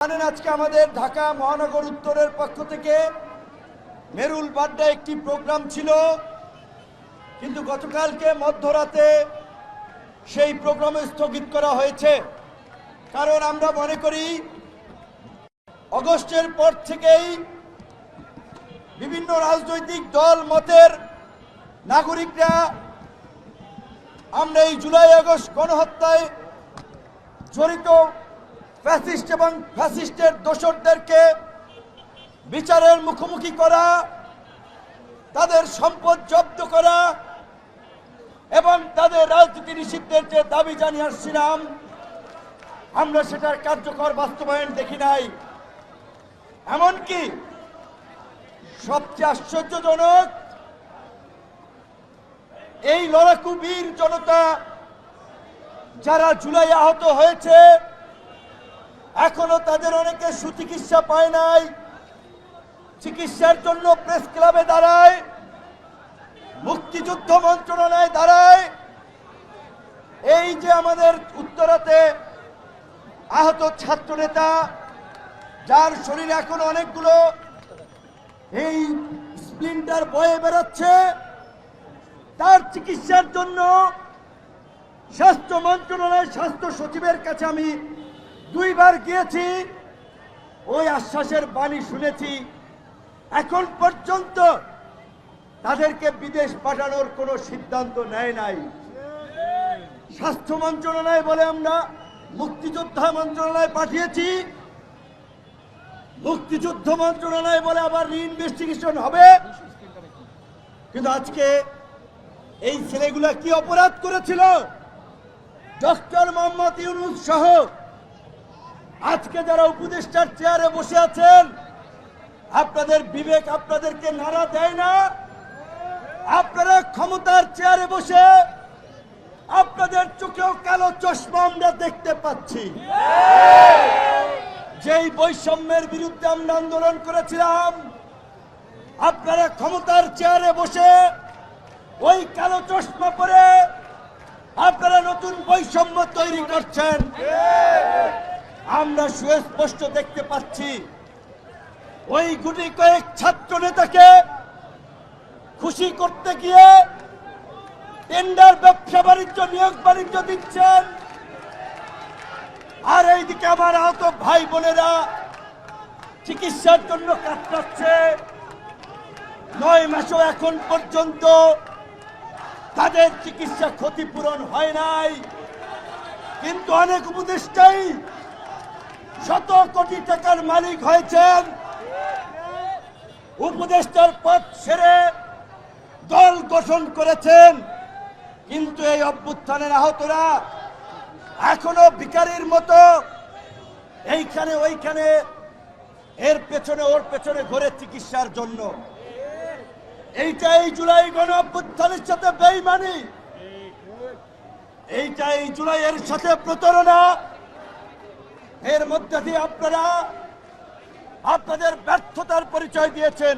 জানেন আজকে আমাদের ঢাকা মহানগর উত্তরের পক্ষ থেকে মেরুল বাড্ডা একটি প্রোগ্রাম ছিল, কিন্তু গতকালকে মধ্যরাতে সেই প্রোগ্রাম স্থগিত করা হয়েছে। কারণ আমরা মনে করি আগস্টের পর থেকেই বিভিন্ন রাজনৈতিক দল মতের নাগরিকরা আমরা এই জুলাই আগস্ট গণহত্যায় জড়িত ফ্যাসিস্ট এবং ফ্যাসিস্টের দোসরদেরকে বিচারের মুখোমুখি করা, তাদের সম্পদ জব্দ করা এবং তাদের রাজনীতি নিষিদ্ধের যে দাবি জানিয়ে আসছিলাম, আমরা সেটার কার্যকর বাস্তবায়ন দেখি নাই। এমনকি সবচেয়ে আশ্চর্যজনক, এই লড়াকু বীর জনতা যারা জুলাই আহত হয়েছে এখনো তাদের অনেকে সুচিকিৎসা পায় নাই, চিকিৎসার জন্য প্রেস ক্লাবে দাঁড়ায়, মুক্তিযুদ্ধ মন্ত্রণালয়ে দাঁড়ায়। এই যে আমাদের উত্তরাতে আহত ছাত্র নেতা যার শরীরে এখন অনেকগুলো এই স্প্লিন্টার বয়ে বেড়াচ্ছে, তার চিকিৎসার জন্য স্বাস্থ্য মন্ত্রণালয়ের স্বাস্থ্য সচিবের কাছে আমি 2 বার গিয়েছি, ওই আশ্বাসের বাণী শুনেছি। এখন পর্যন্ত তাদেরকে বিদেশ পাঠানোর কোনো সিদ্ধান্ত নেয় নাই। স্বাস্থ্য মন্ত্রণালয় বলে আমরা মুক্তিযোদ্ধা মন্ত্রণালয়ে পাঠিয়েছি, মুক্তিযুদ্ধ মন্ত্রণালয় বলে আবার রিইনভেস্টিগেশন হবে। কিন্তু আজকে এই ছেলেগুলা কি অপরাধ করেছিল? ডক্টর মোহাম্মদ ইউনূস সহ আজকে যারা উপদেষ্টার চেয়ারে বসে আছেন, আপনাদের বিবেক আপনাদেরকে নাড়া দেয় না? আপনারা ক্ষমতার চেয়ারে বসে আপনাদের চোখেও কালো চশমা আমরা দেখতে পাচ্ছি। যেই বৈষম্যের বিরুদ্ধে আমরা আন্দোলন করেছিলাম, আপনারা ক্ষমতার চেয়ারে বসে ওই কালো চশমা পরে আপনারা নতুন বৈষম্য তৈরি করছেন। আমরা সুস্পষ্ট দেখতে পাচ্ছি ওই গুটি কয়েক ছাত্র নেতাকে খুশি করতে গিয়ে টেন্ডার ব্যবসা বাণিজ্য নিয়োগ বাণিজ্য দিচ্ছেন, আর এইদিকে আমার আহত ভাই বোনেরা চিকিৎসার জন্য কাতরাচ্ছে। 9 মাসও এখন পর্যন্ত তাদের চিকিৎসা ক্ষতিপূরণ হয় নাই। কিন্তু অনেক উপদেষ্টাই শত কোটি টাকার মালিক হয়েছেন, উপদেষ্টার পদ ছেড়ে দল গঠন করেছেন। কিন্তু এই অভ্যুত্থানের আহতরা এখনো ভিখারির মতো এইখানে ওইখানে এর পেছনে ওর পেছনে ঘুরে চিকিৎসার জন্য। এইটাই জুলাই গণ অভ্যুত্থানের সাথে বেইমানি, এইটাই জুলাইয়ের সাথে প্রতারণা। এর মধ্যে দিয়ে আপনারা আপনাদের ব্যর্থতার পরিচয় দিয়েছেন।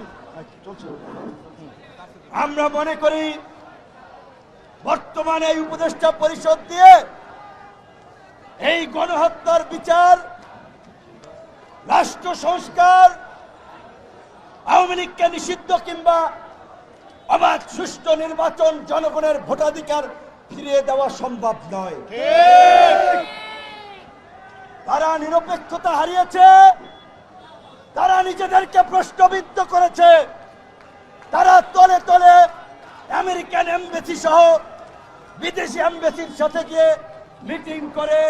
আমরা মনে করি বর্তমানে এই উপদেষ্টা পরিষদ দিয়ে এই গণহত্যার বিচার, রাষ্ট্র সংস্কার, আওয়ামী লীগকে নিষিদ্ধ কিংবা অবাধ সুষ্ঠু নির্বাচন, জনগণের ভোটাধিকার ফিরিয়ে দেওয়া সম্ভব নয়। তারা নিরপেক্ষতা হারিয়েছে, তারা নিজেদেরকে প্রশ্নবিদ্ধ করেছে, তারা তলে তলে আমেরিকান এমবেসি সহ বিদেশি এমবেসির সাথে গিয়ে মিটিং করে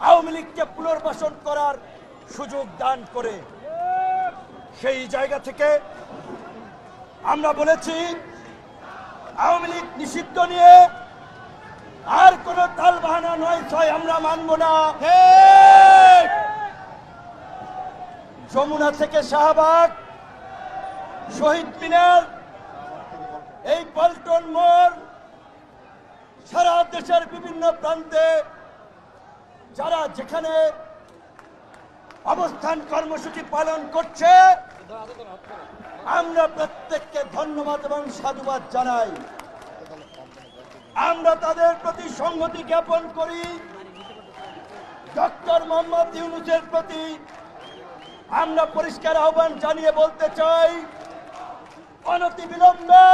আওয়ামী লীগকে পুনর্বাসন করার সুযোগ দান করে। সেই জায়গা থেকে আমরা বলেছি আওয়ামী লীগ নিষিদ্ধ নিয়ে আর কোন তাল বাহানা নয় ছয় আমরা মানব না। যমুনা থেকে শাহবাগ, শহীদ মিনার, এই পল্টন মোড়, সারা দেশের বিভিন্ন প্রান্তে যারা যেখানে অবস্থান কর্মসূচি পালন করছে, আমরা প্রত্যেককে ধন্যবাদ এবং সাধুবাদ জানাই। আমরা তাদের প্রতি সংহতি জ্ঞাপন করি। ডক্টর ডক্টর মোহাম্মদ ইউনূসের প্রতি আমরা পরিষ্কার আহ্বান জানিয়ে বলতে চাই, অনতি বিলম্বে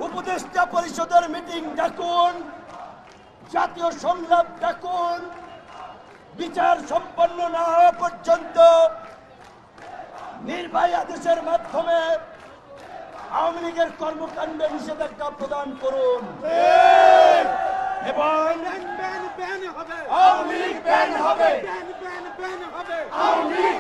উপদেষ্টা পরিষদের মিটিং ডাকুন, জাতীয় সংলাপ ডাকুন। বিচার সম্পন্ন না হওয়া পর্যন্ত নির্বাহী আদেশের মাধ্যমে আওয়ামী লীগের কর্মকাণ্ডে নিষেধাজ্ঞা প্রদান করুন এবং ব্যান হবে আওয়ামী লীগ ব্যান হবে, ব্যান হবে আওয়ামী লীগ